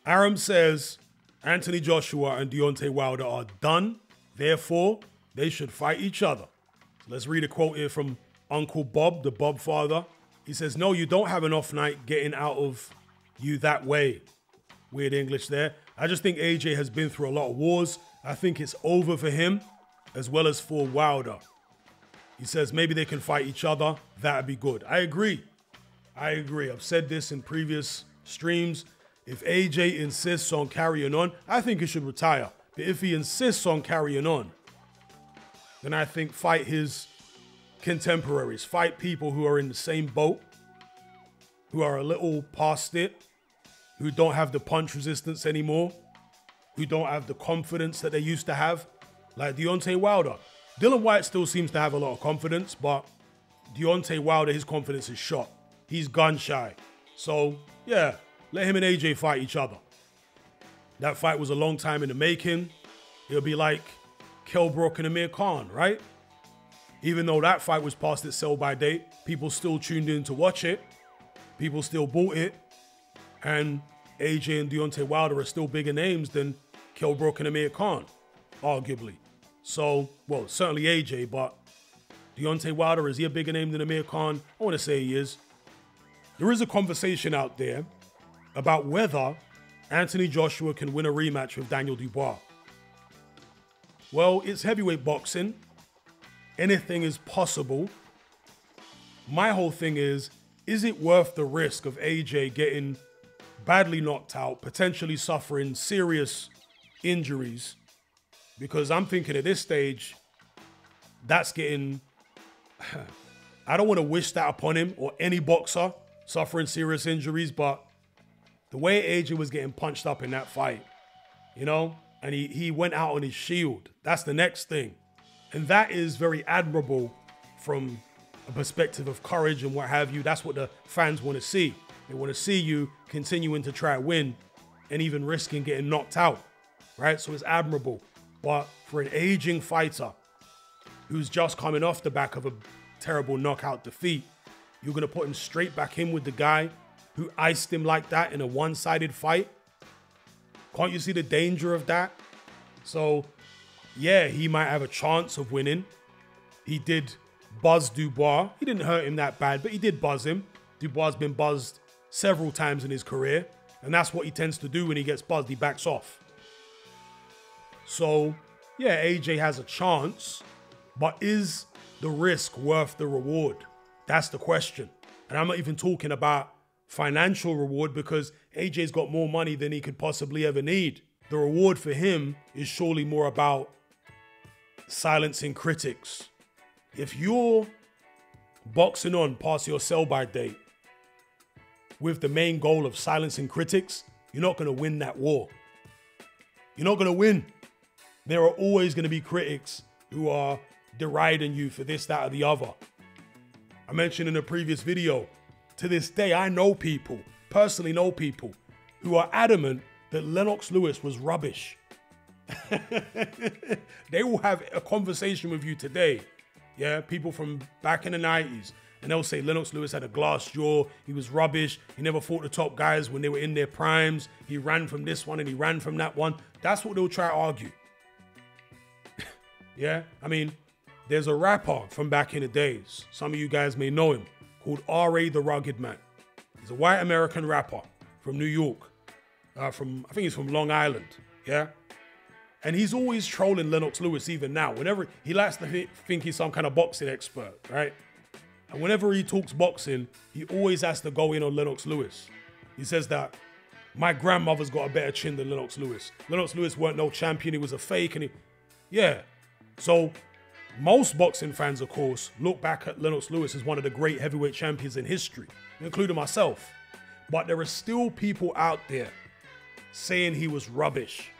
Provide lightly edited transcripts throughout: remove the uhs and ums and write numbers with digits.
Arum says Anthony Joshua and Deontay Wilder are done. Therefore, they should fight each other. So let's read a quote here from Uncle Bob, the Bob father. He says, no, you don't have an off night getting out of you that way. Weird English there. I just think AJ has been through a lot of wars. I think it's over for him as well as for Wilder. He says maybe they can fight each other. That'd be good. I agree. I've said this in previous streams. If AJ insists on carrying on, I think he should retire. But if he insists on carrying on, then I think fight his contemporaries. Fight people who are in the same boat, who are a little past it, who don't have the punch resistance anymore, who don't have the confidence that they used to have, like Deontay Wilder. Dylan White still seems to have a lot of confidence, but Deontay Wilder, his confidence is shot. He's gun shy. So, yeah, let him and AJ fight each other. That fight was a long time in the making. It'll be like Kell Brook and Amir Khan, right? Even though that fight was past its sell-by date, people still tuned in to watch it. People still bought it. And AJ and Deontay Wilder are still bigger names than Kell Brook and Amir Khan, arguably. So, well, certainly AJ, but Deontay Wilder, is he a bigger name than Amir Khan? I want to say he is. There is a conversation out there about whether Anthony Joshua can win a rematch with Daniel Dubois. Well, it's heavyweight boxing. Anything is possible. My whole thing is it worth the risk of AJ getting badly knocked out, potentially suffering serious injuries? Because I'm thinking at this stage, that's getting... I don't want to wish that upon him or any boxer suffering serious injuries, but the way AJ was getting punched up in that fight, you know, and he went out on his shield. That's the next thing. And that is very admirable from a perspective of courage and what have you. That's what the fans want to see. They want to see you continuing to try to win and even risking getting knocked out, right? So it's admirable. But for an aging fighter who's just coming off the back of a terrible knockout defeat, you're going to put him straight back in with the guy who iced him like that in a one-sided fight? Can't you see the danger of that? So, yeah, he might have a chance of winning. He did buzz Dubois. He didn't hurt him that bad, but he did buzz him. Dubois has been buzzed several times in his career, and that's what he tends to do when he gets buzzed. He backs off. So, yeah, AJ has a chance, but is the risk worth the reward? That's the question. And I'm not even talking about financial reward, because AJ's got more money than he could possibly ever need. The reward for him is surely more about silencing critics. If you're boxing on past your sell-by date with the main goal of silencing critics, you're not going to win that war. You're not going to win. There are always going to be critics who are deriding you for this, that, or the other. I mentioned in a previous video, to this day, I know people, personally know people, who are adamant that Lennox Lewis was rubbish. They will have a conversation with you today. Yeah, people from back in the 90s. And they'll say Lennox Lewis had a glass jaw. He was rubbish. He never fought the top guys when they were in their primes. He ran from this one and he ran from that one. That's what they'll try to argue. Yeah, I mean, there's a rapper from back in the days. Some of you guys may know him, called R.A. the Rugged Man. He's a white American rapper from New York. I think he's from Long Island, yeah? And he's always trolling Lennox Lewis even now. Whenever he likes to think he's some kind of boxing expert, right? And whenever he talks boxing, he always has to go in on Lennox Lewis. He says that my grandmother's got a better chin than Lennox Lewis. Lennox Lewis weren't no champion, he was a fake, and yeah. So most boxing fans, of course, look back at Lennox Lewis as one of the great heavyweight champions in history, including myself. But there are still people out there saying he was rubbish.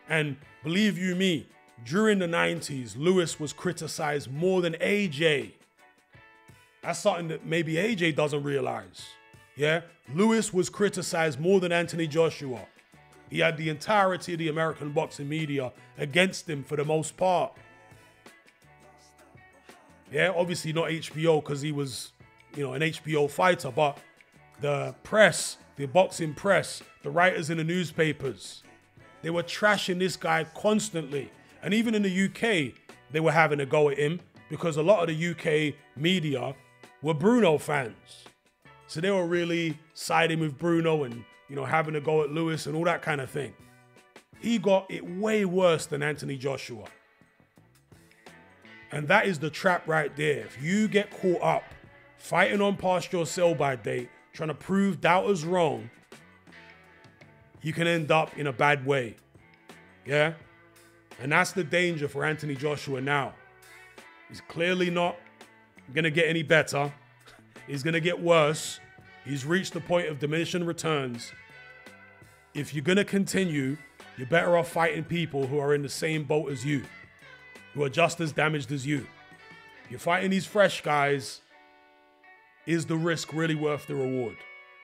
And believe you me, during the 90s, Lewis was criticized more than AJ. That's something that maybe AJ doesn't realize. Yeah? Lewis was criticized more than Anthony Joshua. He had the entirety of the American boxing media against him for the most part. Yeah, obviously not HBO because he was, you know, an HBO fighter, but the press, the the boxing press, the writers in the newspapers. They were trashing this guy constantly. And even in the UK, they were having a go at him because a lot of the UK media were Bruno fans. So they were really siding with Bruno and, you know, having a go at Lewis and all that kind of thing. He got it way worse than Anthony Joshua. And that is the trap right there. If you get caught up fighting on past your sell-by date, trying to prove doubters wrong, you can end up in a bad way. Yeah? And that's the danger for Anthony Joshua now. He's clearly not going to get any better. He's going to get worse. He's reached the point of diminishing returns. If you're going to continue, you're better off fighting people who are in the same boat as you, who are just as damaged as you. You're fighting these fresh guys. Is the risk really worth the reward?